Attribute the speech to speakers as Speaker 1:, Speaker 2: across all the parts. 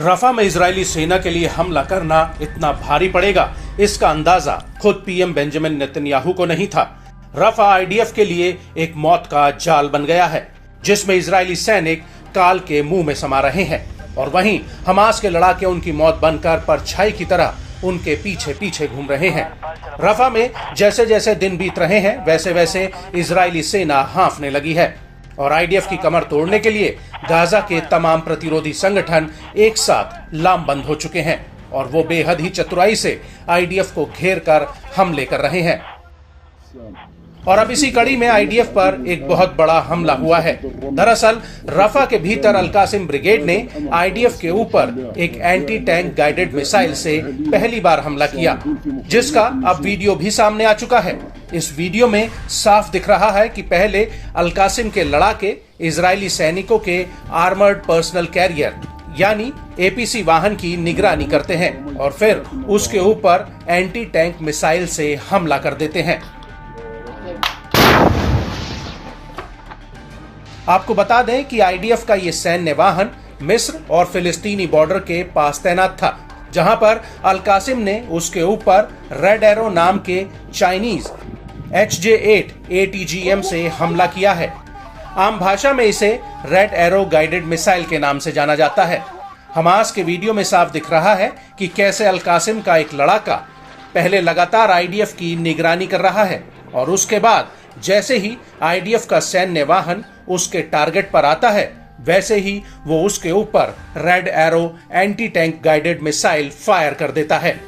Speaker 1: रफा में इजरायली सेना के लिए हमला करना इतना भारी पड़ेगा, इसका अंदाजा खुद पीएम बेंजामिन नेतन्याहू को नहीं था। रफा आईडीएफ के लिए एक मौत का जाल बन गया है, जिसमें इजरायली सैनिक काल के मुंह में समा रहे हैं और वहीं हमास के लड़ाके उनकी मौत बनकर परछाई की तरह उनके पीछे पीछे घूम रहे हैं। रफा में जैसे जैसे दिन बीत रहे हैं, वैसे वैसे इजरायली सेना हांफने लगी है और आईडीएफ की कमर तोड़ने के लिए गाजा के तमाम प्रतिरोधी संगठन एक साथ लामबंद हो चुके हैं और वो बेहद ही चतुराई से आईडीएफ को घेर कर हमले कर रहे हैं। और अब इसी कड़ी में आईडीएफ पर एक बहुत बड़ा हमला हुआ है। दरअसल रफा के भीतर अल-कासिम ब्रिगेड ने आईडीएफ के ऊपर एक एंटी टैंक गाइडेड मिसाइल से पहली बार हमला किया, जिसका अब वीडियो भी सामने आ चुका है। इस वीडियो में साफ दिख रहा है कि पहले अल-कासिम के लड़ाके इजरायली सैनिकों के आर्मर्ड पर्सनल कैरियर यानी एपीसी वाहन की निगरानी करते हैं और फिर उसके ऊपर एंटी टैंक मिसाइल से हमला कर देते हैं। आपको बता दें कि आईडीएफ का ये सैन्य वाहन मिस्र और फिलिस्तीनी बॉर्डर के पास तैनात था, जहां पर अल-कासिम ने उसके ऊपर रेड एरो नाम के चाइनीज HJ-8 ATGM से हमला किया है। आम भाषा में इसे रेड एरो गाइडेड मिसाइल के नाम से जाना जाता है। हमास के वीडियो में साफ दिख रहा है कि कैसे अल-कासिम का एक लड़ाका पहले लगातार आईडीएफ की निगरानी कर रहा है और उसके बाद जैसे ही आईडीएफ का सैन्य वाहन उसके टारगेट पर आता है, वैसे ही वो उसके ऊपर red arrow anti tank guided missile fire कर देता है,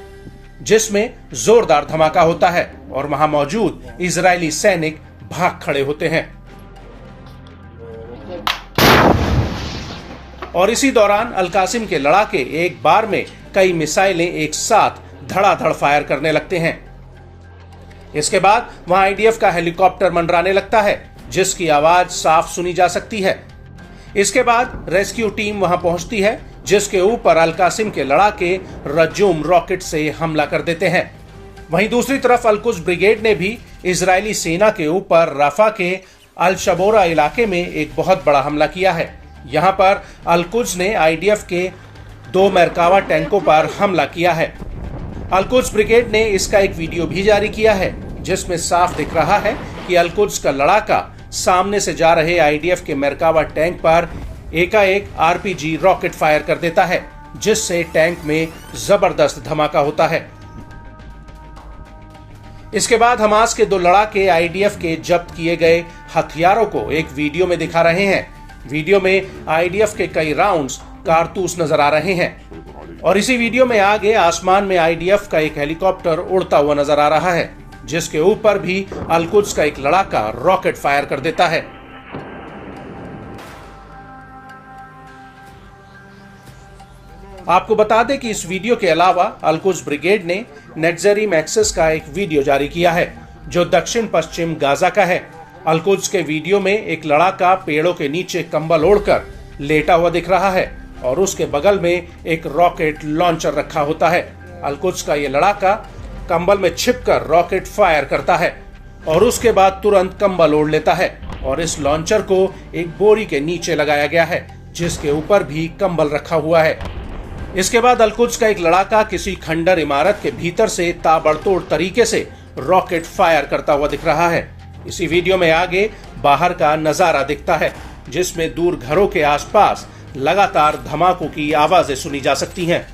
Speaker 1: जिसमें जोरदार धमाका होता है और वहां मौजूद इजरायली सैनिक भाग खड़े होते हैं। और इसी दौरान अल-कासिम के लड़ाके एक बार में कई मिसाइलें एक साथ धड़ाधड़ फायर करने लगते हैं। इसके बाद वहां आईडीएफ का हेलीकॉप्टर मंडराने लगता है, जिसकी आवाज साफ सुनी जा सकती है। इसके बाद रेस्क्यू टीम वहां पहुंचती है, जिसके ऊपर अल-कासिम के लड़ाके रजूम रॉकेट से हमला कर देते हैं। वहीं दूसरी तरफ अल-कुद्स ब्रिगेड ने भी इजरायली सेना के ऊपर रफा के अल-शबोरा इलाके में एक बहुत बड़ा हमला किया है। यहां पर अल-कुद्स ने आईडीएफ के 2 मरकावा टैंकों पर हमला किया है। अल-कुद्स ब्रिगेड ने इसका एक वीडियो भी जारी किया है, जिसमें साफ दिख रहा है कि अल-कुद्स का लड़ाका सामने से जा रहे आईडीएफ के मरकावा टैंक पर एकाएक आरपीजी रॉकेट फायर कर देता है, जिससे टैंक में जबरदस्त धमाका होता है। इसके बाद हमास के 2 लड़ाके आईडीएफ के जब्त किए गए हथियारों को एक वीडियो में दिखा रहे हैं। वीडियो में आईडीएफ के कई राउंड्स कारतूस नजर आ रहे हैं और इसी वीडियो में आगे आसमान में आईडीएफ का एक हेलीकॉप्टर उड़ता हुआ नजर आ रहा है, जिसके ऊपर भी अल-कुद्स का एक लड़ाका रॉकेट फायर कर देता है। आपको बता दें कि इस वीडियो के अलावा अल-कुद्स ब्रिगेड ने नेटजरीम एक्सेस का एक वीडियो जारी किया है, जो दक्षिण पश्चिम गाजा का है। अल-कुद्स के वीडियो में एक लड़ाका पेड़ों के नीचे कंबल ओढ़कर लेटा हुआ दिख रहा है और उसके बगल में एक रॉकेट लॉन्चर रखा होता है। अल-कुद्स का यह लड़ाका कंबल में छिपकर रॉकेट फायर करता है और उसके बाद तुरंत कंबल ओढ़ लेता है और इस लॉन्चर को एक बोरी के नीचे लगाया गया है, जिसके ऊपर भी कंबल रखा हुआ है। इसके बाद अल-कुद्स का एक लड़ाका किसी खंडर इमारत के भीतर से ताबड़तोड़ तरीके से रॉकेट फायर करता हुआ दिख रहा है। इसी वीडियो में आगे बाहर का नजारा दिखता है, जिसमें दूर घरों के आसपास लगातार धमाकों की आवाजें सुनी जा सकती हैं।